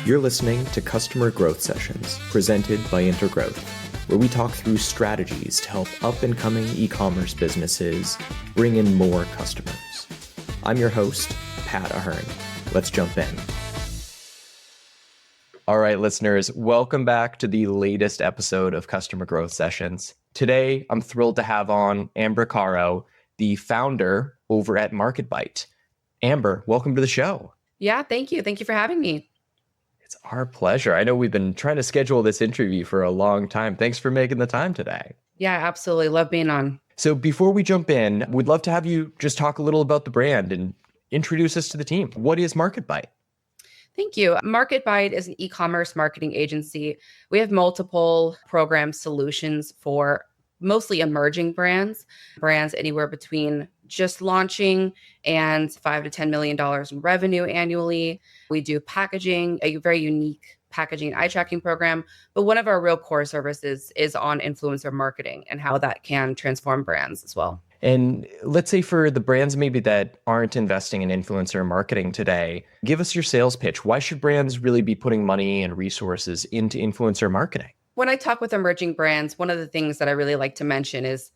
You're listening to Customer Growth Sessions, presented by Intergrowth, where we talk through strategies to help up-and-coming e-commerce businesses bring in more customers. I'm your host, Pat Ahern. Let's jump in. All right, listeners, welcome back to the latest episode of Customer Growth Sessions. Today, I'm thrilled to have on Amber Caro, the founder over at Marketbite. Amber, welcome to the show. Yeah, thank you. Thank you for having me. It's our pleasure. I know we've been trying to schedule this interview for a long time. Thanks for making the time today. Yeah, absolutely. Love being on. So before we jump in, we'd love to have you just talk a little about the brand and introduce us to the team. What is Marketbite? Thank you. Marketbite is an e-commerce marketing agency. We have multiple program solutions for mostly emerging brands anywhere between just launching and $5 to $10 million in revenue annually. We do packaging, a very unique packaging and eye tracking program. But one of our real core services is on influencer marketing and how that can transform brands as well. And let's say for the brands maybe that aren't investing in influencer marketing today, give us your sales pitch. Why should brands really be putting money and resources into influencer marketing? When I talk with emerging brands, one of the things that I really like to mention is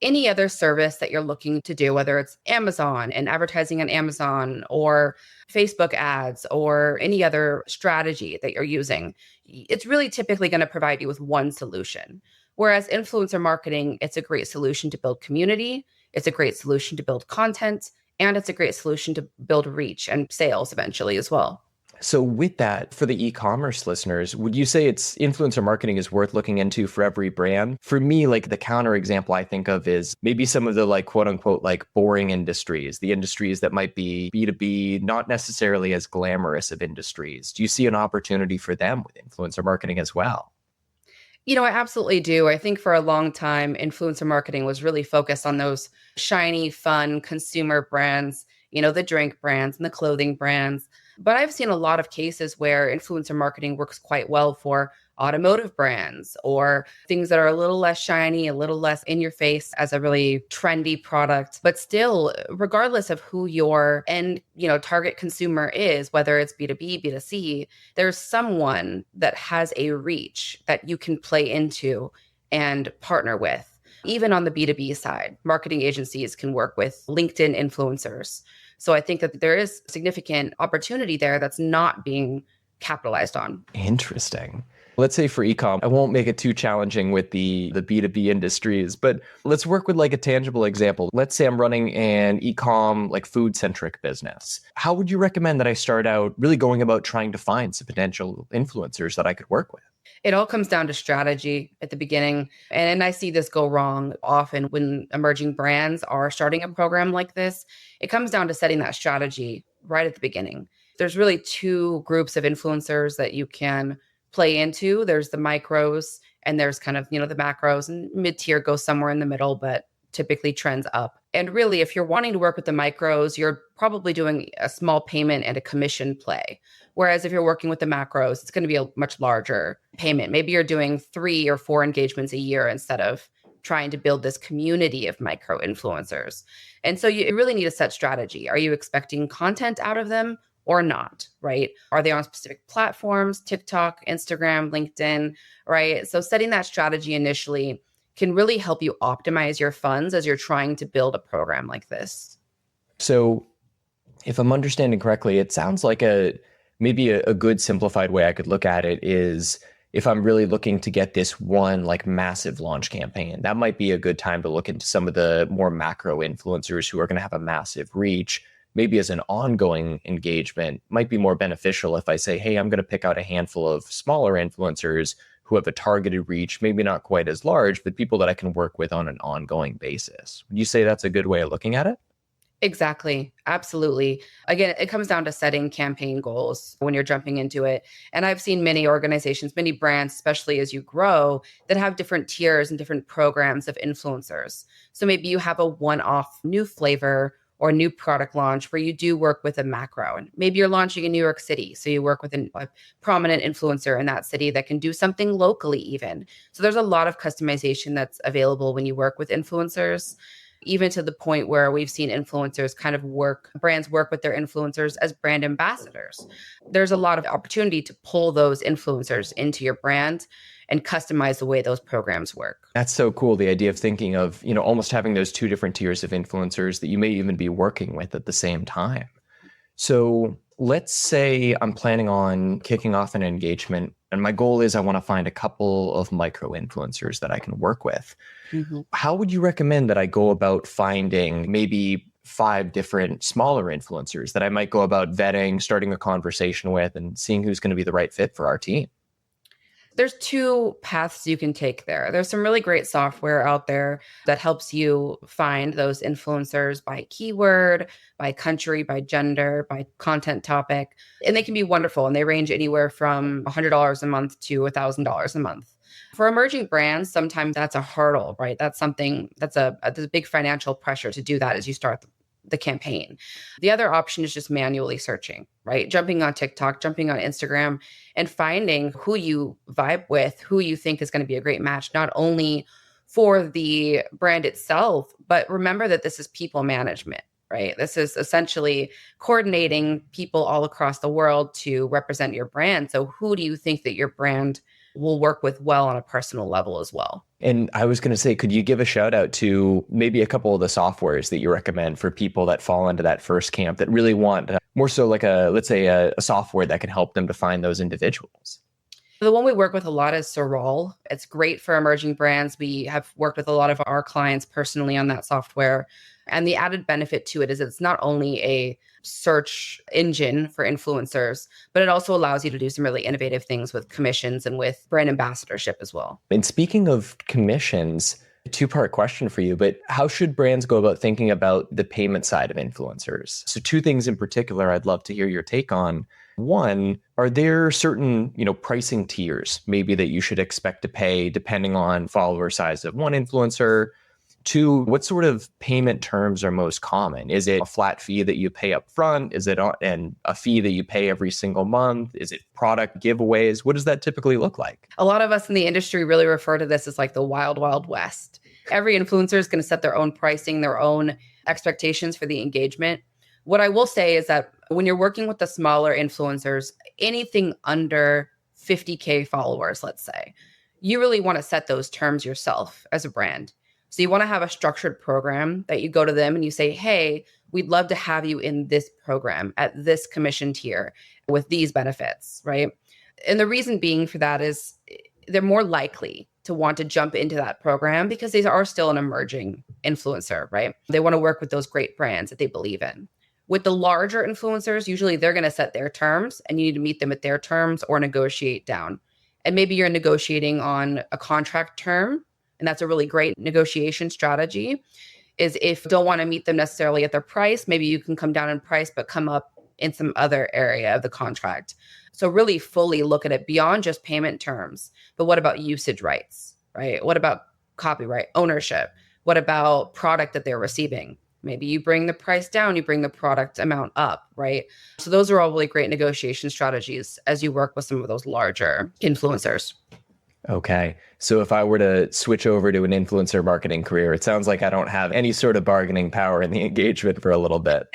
any other service that you're looking to do, whether it's Amazon and advertising on Amazon or Facebook ads or any other strategy that you're using, it's really typically going to provide you with one solution. Whereas influencer marketing, it's a great solution to build community, it's a great solution to build content, and it's a great solution to build reach and sales eventually as well. So with that, for the e-commerce listeners, would you say it's influencer marketing is worth looking into for every brand? For me, like the counter example I think of is maybe some of the like quote unquote like boring industries, the industries that might be B2B, not necessarily as glamorous of industries. Do you see an opportunity for them with influencer marketing as well? You know, I absolutely do. I think for a long time, influencer marketing was really focused on those shiny, fun consumer brands, you know, the drink brands and the clothing brands. But I've seen a lot of cases where influencer marketing works quite well for automotive brands or things that are a little less shiny, a little less in your face as a really trendy product. But still, regardless of who your end, target consumer is, whether it's B2B, B2C, there's someone that has a reach that you can play into and partner with. Even on the B2B side, marketing agencies can work with LinkedIn influencers. So I think that there is significant opportunity there that's not being capitalized on. Interesting. Let's say for e-com, I won't make it too challenging with the B2B industries, but let's work with like a tangible example. Let's say I'm running an e-com like food-centric business. How would you recommend that I start out really going about trying to find some potential influencers that I could work with? It all comes down to strategy at the beginning. And I see this go wrong often when emerging brands are starting a program like this. It comes down to setting that strategy right at the beginning. There's really two groups of influencers that you can play into. There's the micros and there's kind of, the macros, and mid-tier goes somewhere in the middle, but typically trends up. And really, if you're wanting to work with the micros, you're probably doing a small payment and a commission play. Whereas if you're working with the macros, it's going to be a much larger payment. Maybe you're doing 3 or 4 engagements a year instead of trying to build this community of micro influencers. And so you really need a set strategy. Are you expecting content out of them or not, right? Are they on specific platforms, TikTok, Instagram, LinkedIn, right? So setting that strategy initially can really help you optimize your funds as you're trying to build a program like this. So if I'm understanding correctly, it sounds like maybe a good simplified way I could look at it is if I'm really looking to get this one like massive launch campaign, that might be a good time to look into some of the more macro influencers who are going to have a massive reach. Maybe as an ongoing engagement might be more beneficial if I say, hey, I'm going to pick out a handful of smaller influencers who have a targeted reach, maybe not quite as large, but people that I can work with on an ongoing basis. Would you say that's a good way of looking at it? Exactly. Absolutely. Again, it comes down to setting campaign goals when you're jumping into it. And I've seen many organizations, many brands, especially as you grow, that have different tiers and different programs of influencers. So maybe you have a one-off new flavor or new product launch where you do work with a macro. And maybe you're launching in New York City. So you work with a prominent influencer in that city that can do something locally even. So there's a lot of customization that's available when you work with influencers. even to the point where we've seen influencers brands work with their influencers as brand ambassadors. There's a lot of opportunity to pull those influencers into your brand and customize the way those programs work. That's so cool. The idea of thinking of, almost having those two different tiers of influencers that you may even be working with at the same time. So let's say I'm planning on kicking off an engagement, and my goal is I want to find a couple of micro influencers that I can work with. Mm-hmm. How would you recommend that I go about finding maybe 5 different smaller influencers that I might go about vetting, starting a conversation with, and seeing who's going to be the right fit for our team? There's 2 paths you can take there. There's some really great software out there that helps you find those influencers by keyword, by country, by gender, by content topic. And they can be wonderful. And they range anywhere from $100 a month to $1,000 a month. For emerging brands, sometimes that's a hurdle, right? That's something there's a big financial pressure to do that as you start the campaign. The other option is just manually searching, right? Jumping on TikTok, jumping on Instagram, and finding who you vibe with, who you think is going to be a great match, not only for the brand itself, but remember that this is people management, right? This is essentially coordinating people all across the world to represent your brand. So who do you think that your brand will work with well on a personal level as well? And I was going to say, could you give a shout out to maybe a couple of the softwares that you recommend for people that fall into that first camp that really want more so like let's say a software that can help them to find those individuals? The one we work with a lot is Sorol. It's great for emerging brands. We have worked with a lot of our clients personally on that software. And the added benefit to it is it's not only a search engine for influencers, but it also allows you to do some really innovative things with commissions and with brand ambassadorship as well. And speaking of commissions, a 2-part question for you, but how should brands go about thinking about the payment side of influencers? So 2 things in particular I'd love to hear your take on. One, are there certain, pricing tiers maybe that you should expect to pay depending on follower size of one influencer? 2, what sort of payment terms are most common? Is it a flat fee that you pay up front? Is it a fee that you pay every single month? Is it product giveaways? What does that typically look like? A lot of us in the industry really refer to this as like the wild, wild west. Every influencer is going to set their own pricing, their own expectations for the engagement. What I will say is that when you're working with the smaller influencers, anything under 50K followers, let's say, you really want to set those terms yourself as a brand. So you want to have a structured program that you go to them and you say, hey, we'd love to have you in this program at this commission tier with these benefits, right? And the reason being for that is they're more likely to want to jump into that program because they are still an emerging influencer, right? They want to work with those great brands that they believe in. With the larger influencers, usually they're going to set their terms and you need to meet them at their terms or negotiate down. And maybe you're negotiating on a contract term. And that's a really great negotiation strategy is if you don't want to meet them necessarily at their price, maybe you can come down in price, but come up in some other area of the contract. So really fully look at it beyond just payment terms. But what about usage rights, right? What about copyright ownership? What about product that they're receiving? Maybe you bring the price down, you bring the product amount up, right? So those are all really great negotiation strategies as you work with some of those larger influencers. Okay. So if I were to switch over to an influencer marketing career, it sounds like I don't have any sort of bargaining power in the engagement for a little bit.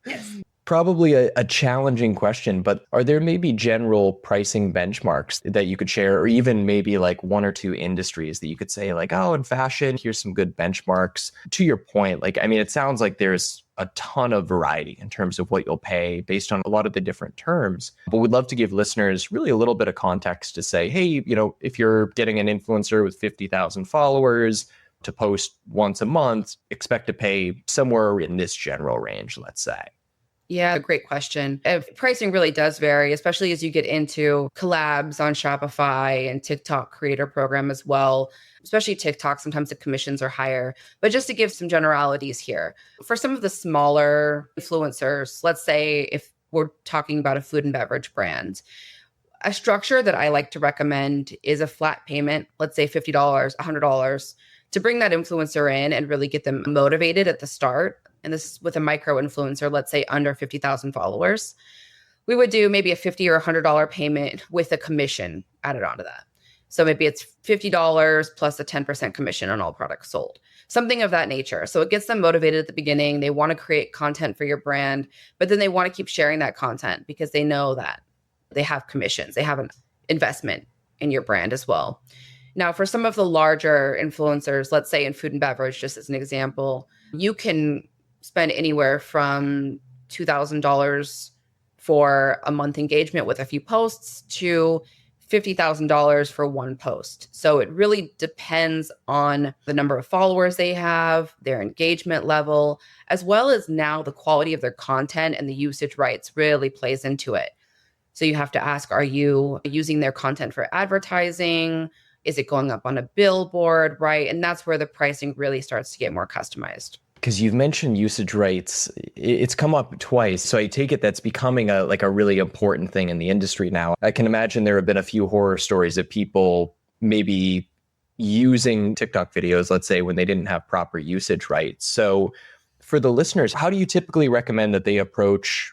Yes. Probably a challenging question, but are there maybe general pricing benchmarks that you could share, or even maybe like 1 or 2 industries that you could say like, oh, in fashion, here's some good benchmarks? To your point, it sounds like there's a ton of variety in terms of what you'll pay based on a lot of the different terms. But we'd love to give listeners really a little bit of context to say, hey, if you're getting an influencer with 50,000 followers to post once a month, expect to pay somewhere in this general range, let's say. Yeah, great question. Pricing really does vary, especially as you get into collabs on Shopify and TikTok creator program as well. Especially TikTok, sometimes the commissions are higher. But just to give some generalities here, for some of the smaller influencers, let's say if we're talking about a food and beverage brand, a structure that I like to recommend is a flat payment, let's say $50, $100, to bring that influencer in and really get them motivated at the start. And this is with a micro influencer, let's say under 50,000 followers. We would do maybe a $50 or $100 payment with a commission added onto that. So maybe it's $50 plus a 10% commission on all products sold. something of that nature. So it gets them motivated at the beginning. They want to create content for your brand, but then they want to keep sharing that content because they know that they have commissions, they have an investment in your brand as well. Now, for some of the larger influencers, let's say in food and beverage, just as an example, you can spend anywhere from $2,000 for a month engagement with a few posts to $50,000 for one post. So it really depends on the number of followers they have, their engagement level, as well as now the quality of their content, and the usage rights really plays into it. So you have to ask, are you using their content for advertising? Is it going up on a billboard, right? And that's where the pricing really starts to get more customized. Because you've mentioned usage rights, it's come up twice. So I take it that's becoming a really important thing in the industry now. I can imagine there have been a few horror stories of people maybe using TikTok videos, let's say, when they didn't have proper usage rights. So for the listeners, how do you typically recommend that they approach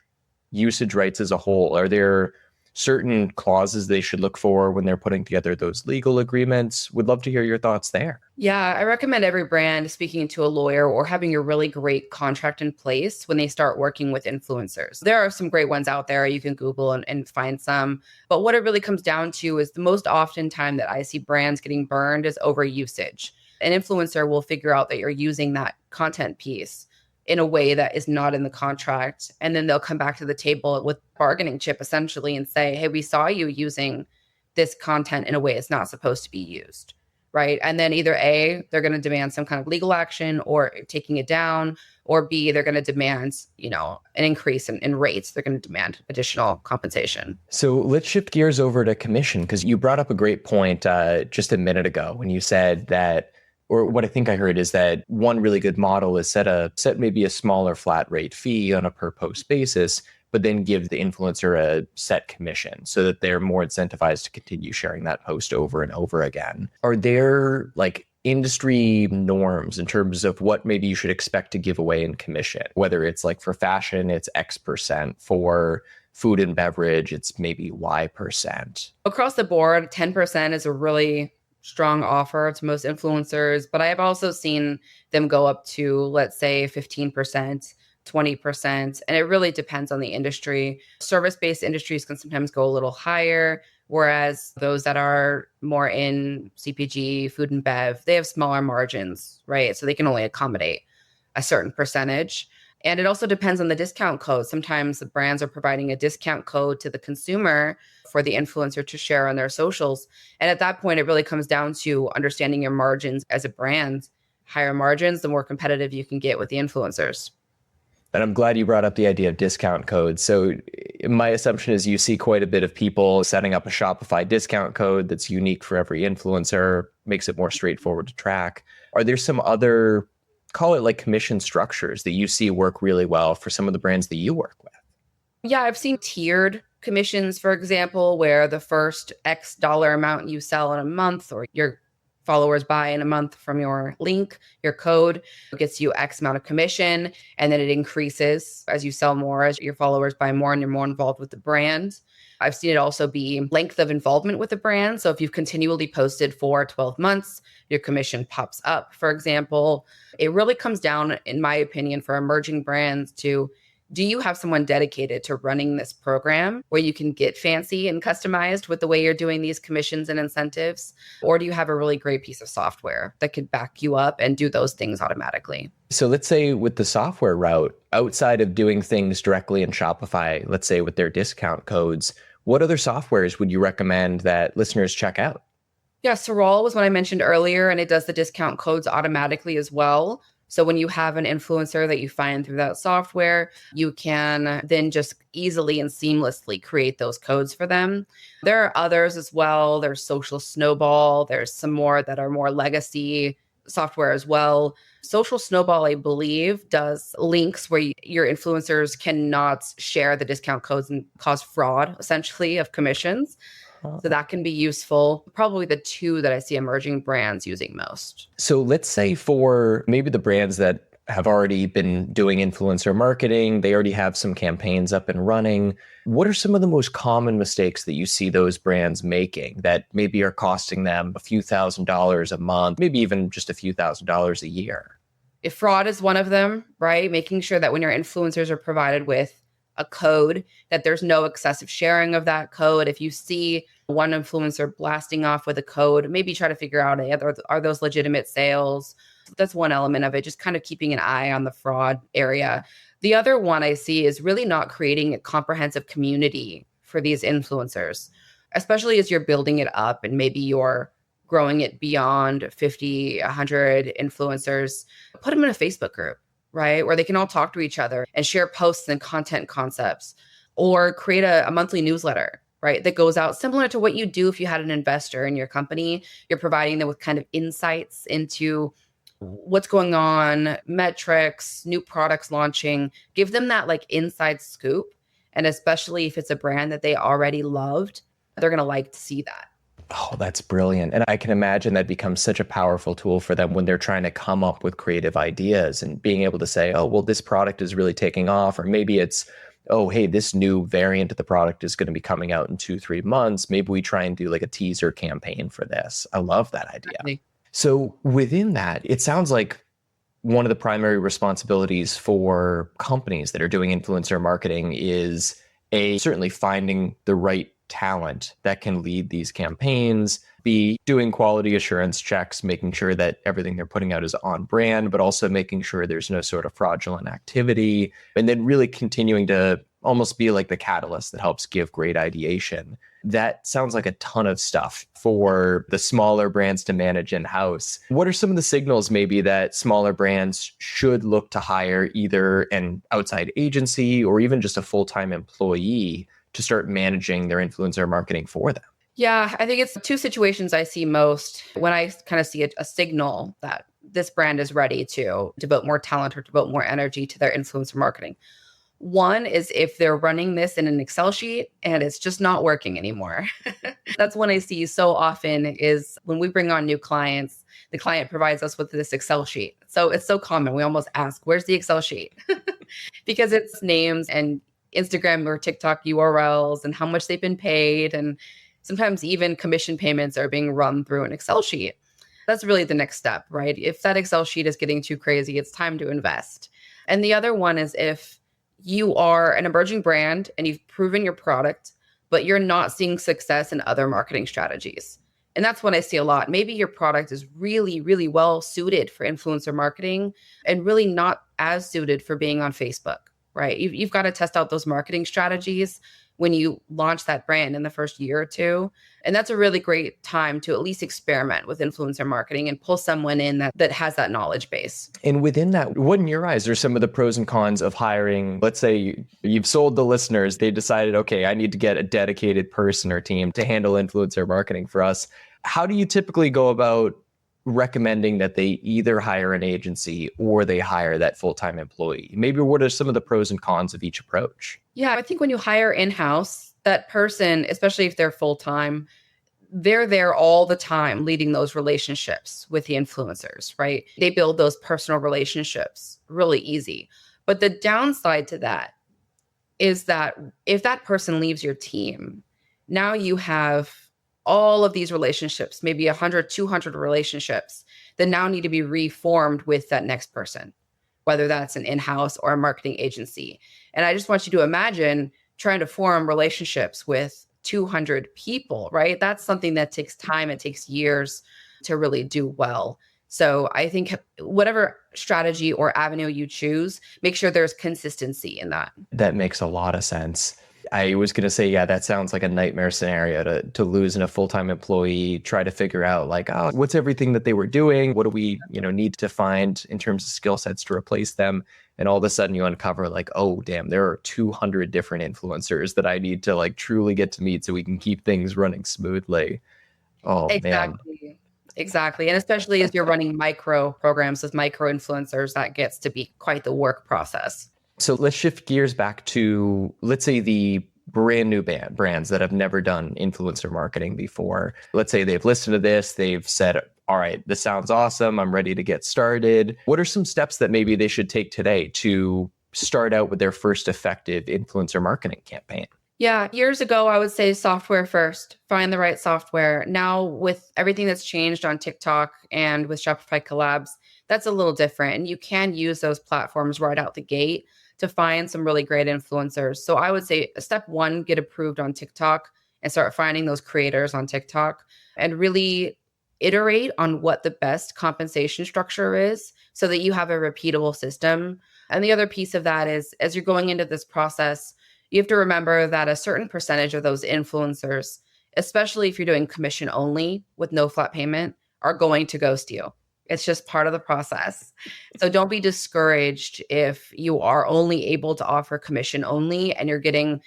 usage rights as a whole? Are there certain clauses they should look for when they're putting together those legal agreements? Would love to hear your thoughts there. Yeah, I recommend every brand speaking to a lawyer or having a really great contract in place when they start working with influencers. There are some great ones out there. You can Google and find some. But what it really comes down to is the most often time that I see brands getting burned is over usage. An influencer will figure out that you're using that content piece in a way that is not in the contract. And then they'll come back to the table with bargaining chip essentially and say, hey, we saw you using this content in a way it's not supposed to be used. Right. And then either A, they're going to demand some kind of legal action or taking it down, or B, they're going to demand, an increase in rates. They're going to demand additional compensation. So let's shift gears over to commission, because you brought up a great point just a minute ago when you said that, or what I think I heard is that one really good model is set maybe a smaller flat rate fee on a per post basis, but then give the influencer a set commission so that they're more incentivized to continue sharing that post over and over again. Are there industry norms in terms of what maybe you should expect to give away in commission? Whether it's for fashion, it's X%. For food and beverage, it's maybe Y%. Across the board, 10% is a really strong offer to most influencers, but I have also seen them go up to, let's say, 15%. 20%. And it really depends on the industry. Service-based industries can sometimes go a little higher, whereas those that are more in CPG, food and bev, they have smaller margins, right? So they can only accommodate a certain percentage. And it also depends on the discount code. Sometimes the brands are providing a discount code to the consumer for the influencer to share on their socials. And at that point, it really comes down to understanding your margins as a brand. Higher margins, the more competitive you can get with the influencers. And I'm glad you brought up the idea of discount codes. So my assumption is you see quite a bit of people setting up a Shopify discount code that's unique for every influencer, makes it more straightforward to track. Are there some other, call it commission structures that you see work really well for some of the brands that you work with? Yeah, I've seen tiered commissions, for example, where the first X dollar amount you sell in a month or your followers buy in a month from your link, your code gets you X amount of commission. And then it increases as you sell more, as your followers buy more and you're more involved with the brand. I've seen it also be length of involvement with the brand. So if you've continually posted for 12 months, your commission pops up, for example. It really comes down, in my opinion, for emerging brands to, do you have someone dedicated to running this program where you can get fancy and customized with the way you're doing these commissions and incentives? Or do you have a really great piece of software that could back you up and do those things automatically? So let's say with the software route, outside of doing things directly in Shopify, let's say with their discount codes, what other softwares would you recommend that listeners check out? Yeah, Sorol was what I mentioned earlier, and it does the discount codes automatically as well. So when you have an influencer that you find through that software, you can then just easily and seamlessly create those codes for them. There are others as well. There's Social Snowball. There's some more that are more legacy software as well. Social Snowball, I believe, does links where your influencers cannot share the discount codes and cause fraud, essentially, of commissions. So that can be useful. Probably the two that I see emerging brands using most. So let's say for maybe the brands that have already been doing influencer marketing. They already have some campaigns up and running. What are some of the most common mistakes that you see those brands making that maybe are costing them a few $1,000s a month, maybe even just a few $1,000s a year? If fraud is one of them, right? Making sure that when your influencers are provided with a code, that there's no excessive sharing of that code. If you see one influencer blasting off with a code, maybe try to figure out, are those legitimate sales? That's one element of it, just kind of keeping an eye on the fraud area. The other one I see is really not creating a comprehensive community for these influencers, especially as you're building it up and maybe you're growing it beyond 50, 100 influencers. Put them in a Facebook group, right? Where they can all talk to each other and share posts and content concepts, or create a monthly newsletter, right? That goes out similar to what you do if you had an investor in your company. You're providing them with kind of insights into what's going on, metrics, new products launching. Give them that like inside scoop. And especially if it's a brand that they already loved, they're going to like to see that. Oh, that's brilliant. And I can imagine that becomes such a powerful tool for them when they're trying to come up with creative ideas and being able to say, oh, well, this product is really taking off. Or maybe it's, oh, hey, this new variant of the product is going to be coming out in 2-3 months. Maybe we try and do like a teaser campaign for this. I love that idea. Exactly. So within that, it sounds like one of the primary responsibilities for companies that are doing influencer marketing is certainly finding the right talent that can lead these campaigns, be doing quality assurance checks, making sure that everything they're putting out is on brand, but also making sure there's no sort of fraudulent activity, and then really continuing to almost be like the catalyst that helps give great ideation. That sounds like a ton of stuff for the smaller brands to manage in-house. What are some of the signals maybe that smaller brands should look to hire either an outside agency or even just a full-time employee to start managing their influencer marketing for them? Yeah, I think it's two situations I see most when I kind of see a signal that this brand is ready to devote more talent or devote more energy to their influencer marketing. One is if they're running this in an Excel sheet and it's just not working anymore. That's one I see so often is when we bring on new clients, the client provides us with this Excel sheet. So it's so common. We almost ask, where's the Excel sheet? Because it's names and Instagram or TikTok URLs and how much they've been paid. And sometimes even commission payments are being run through an Excel sheet. That's really the next step, right? If that Excel sheet is getting too crazy, it's time to invest. And the other one is if you are an emerging brand and you've proven your product, but you're not seeing success in other marketing strategies. And that's what I see a lot. Maybe your product is really, really well suited for influencer marketing and really not as suited for being on Facebook, right? You've got to test out those marketing strategies when you launch that brand in the first year or two. And that's a really great time to at least experiment with influencer marketing and pull someone in that has that knowledge base. And within that, what in your eyes are some of the pros and cons of hiring? Let's say you've sold the listeners, they decided, okay, I need to get a dedicated person or team to handle influencer marketing for us. How do you typically go about recommending that they either hire an agency or they hire that full-time employee? Maybe what are some of the pros and cons of each approach? Yeah, I think when you hire in-house, that person, especially if they're full-time, they're there all the time leading those relationships with the influencers, right? They build those personal relationships really easy. But the downside to that is that if that person leaves your team, now you have all of these relationships, maybe 100, 200 relationships that now need to be reformed with that next person, whether that's an in-house or a marketing agency. And I just want you to imagine trying to form relationships with 200 people, right? That's something that takes time. It takes years to really do well. So I think whatever strategy or avenue you choose, make sure there's consistency in that. That makes a lot of sense. I was going to say, yeah, that sounds like a nightmare scenario to lose in a full-time employee, try to figure out like, oh, what's everything that they were doing? What do we, need to find in terms of skill sets to replace them? And all of a sudden you uncover like, oh, damn, there are 200 different influencers that I need to like truly get to meet so we can keep things running smoothly. Oh, Exactly. man. Exactly. And especially as you're running micro programs with micro influencers, that gets to be quite the work process. So let's shift gears back to, let's say, the brand new brands that have never done influencer marketing before. Let's say they've listened to this, they've said, all right, this sounds awesome, I'm ready to get started. What are some steps that maybe they should take today to start out with their first effective influencer marketing campaign? Yeah, years ago, I would say software first, find the right software. Now, with everything that's changed on TikTok and with Shopify collabs, that's a little different. And you can use those platforms right out the gate to find some really great influencers. So I would say step one, get approved on TikTok and start finding those creators on TikTok and really iterate on what the best compensation structure is so that you have a repeatable system. And the other piece of that is as you're going into this process, you have to remember that a certain percentage of those influencers, especially if you're doing commission only with no flat payment, are going to ghost you. It's just part of the process. So don't be discouraged if you are only able to offer commission only and you're getting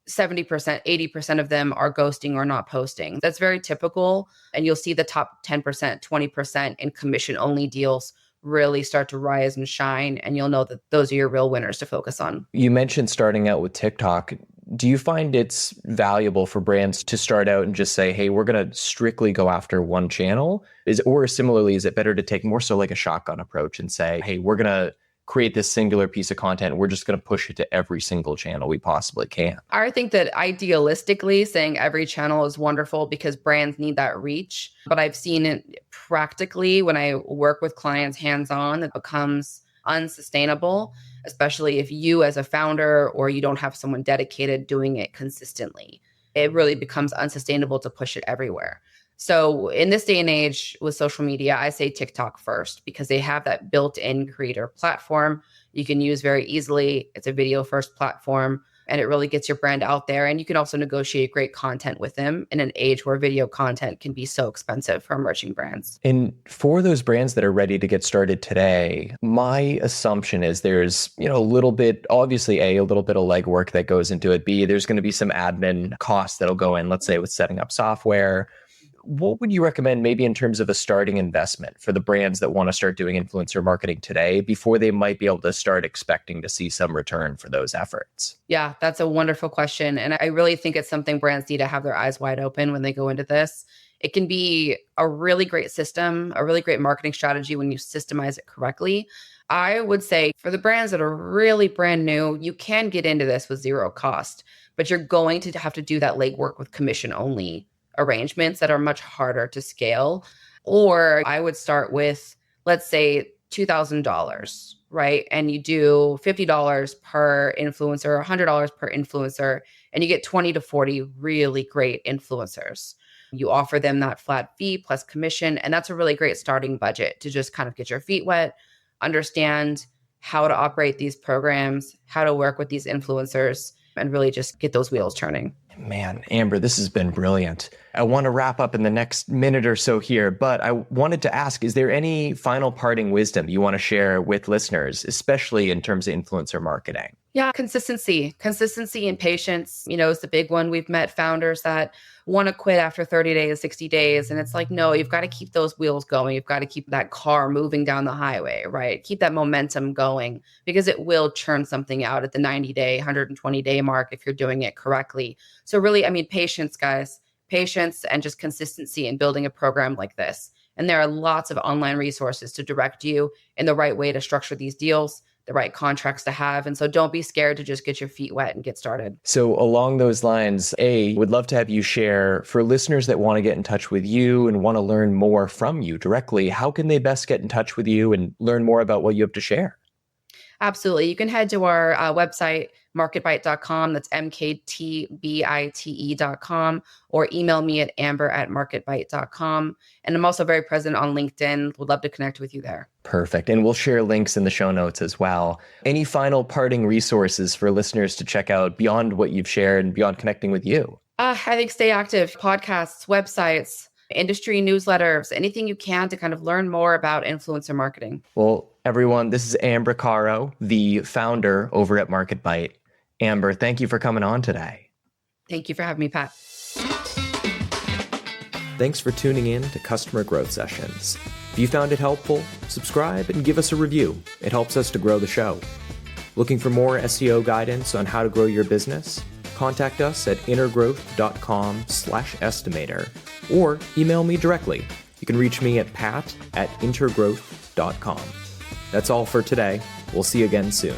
70%, 80% of them are ghosting or not posting. That's very typical. And you'll see the top 10%, 20% in commission only deals really start to rise and shine. And you'll know that those are your real winners to focus on. You mentioned starting out with TikTok. Do you find it's valuable for brands to start out and just say, hey, we're going to strictly go after one channel? Or similarly, is it better to take more so like a shotgun approach and say, hey, we're going to create this singular piece of content. We're just going to push it to every single channel we possibly can? I think that idealistically saying every channel is wonderful because brands need that reach. But I've seen it practically when I work with clients hands-on, it becomes unsustainable, especially if you as a founder or you don't have someone dedicated doing it consistently. It really becomes unsustainable to push it everywhere. So in this day and age with social media, I say TikTok first because they have that built-in creator platform you can use very easily. It's a video first platform and it really gets your brand out there. And you can also negotiate great content with them in an age where video content can be so expensive for emerging brands. And for those brands that are ready to get started today, my assumption is there's, a little bit, obviously a little bit of legwork that goes into it. B, there's going to be some admin costs that'll go in, let's say with setting up software. What would you recommend maybe in terms of a starting investment for the brands that want to start doing influencer marketing today before they might be able to start expecting to see some return for those efforts? Yeah, that's a wonderful question. And I really think it's something brands need to have their eyes wide open when they go into this. It can be a really great system, a really great marketing strategy when you systemize it correctly. I would say for the brands that are really brand new, you can get into this with zero cost, but you're going to have to do that legwork with commission only arrangements that are much harder to scale. Or I would start with, let's say, $2,000, right? And you do $50 per influencer, $100 per influencer, and you get 20 to 40 really great influencers. You offer them that flat fee plus commission, and that's a really great starting budget to just kind of get your feet wet, understand how to operate these programs, how to work with these influencers, and really just get those wheels turning. Man, Amber, this has been brilliant. I want to wrap up in the next minute or so here, but I wanted to ask, is there any final parting wisdom you want to share with listeners, especially in terms of influencer marketing? Yeah, consistency and patience, is the big one. We've met founders that want to quit after 30 days, 60 days. And it's like, no, you've got to keep those wheels going. You've got to keep that car moving down the highway, right? Keep that momentum going because it will churn something out at the 90-day, 120-day mark if you're doing it correctly. So really, patience, guys, patience and just consistency in building a program like this. And there are lots of online resources to direct you in the right way to structure these deals, the right contracts to have. And so don't be scared to just get your feet wet and get started. So along those lines, would love to have you share for listeners that want to get in touch with you and want to learn more from you directly, how can they best get in touch with you and learn more about what you have to share? Absolutely. You can head to our website, marketbite.com. That's MKTBITE.com, or email me at amber@marketbite.com. And I'm also very present on LinkedIn. Would love to connect with you there. Perfect. And we'll share links in the show notes as well. Any final parting resources for listeners to check out beyond what you've shared and beyond connecting with you? I think stay active. Podcasts, websites, industry newsletters, anything you can to kind of learn more about influencer marketing. Well, everyone, this is Amber Caro, the founder over at Marketbite. Amber, thank you for coming on today. Thank you for having me, Pat. Thanks for tuning in to Customer Growth Sessions. If you found it helpful, subscribe and give us a review. It helps us to grow the show. Looking for more SEO guidance on how to grow your business? contact us at intergrowth.com/estimator or email me directly. You can reach me at pat@intergrowth.com. That's all for today. We'll see you again soon.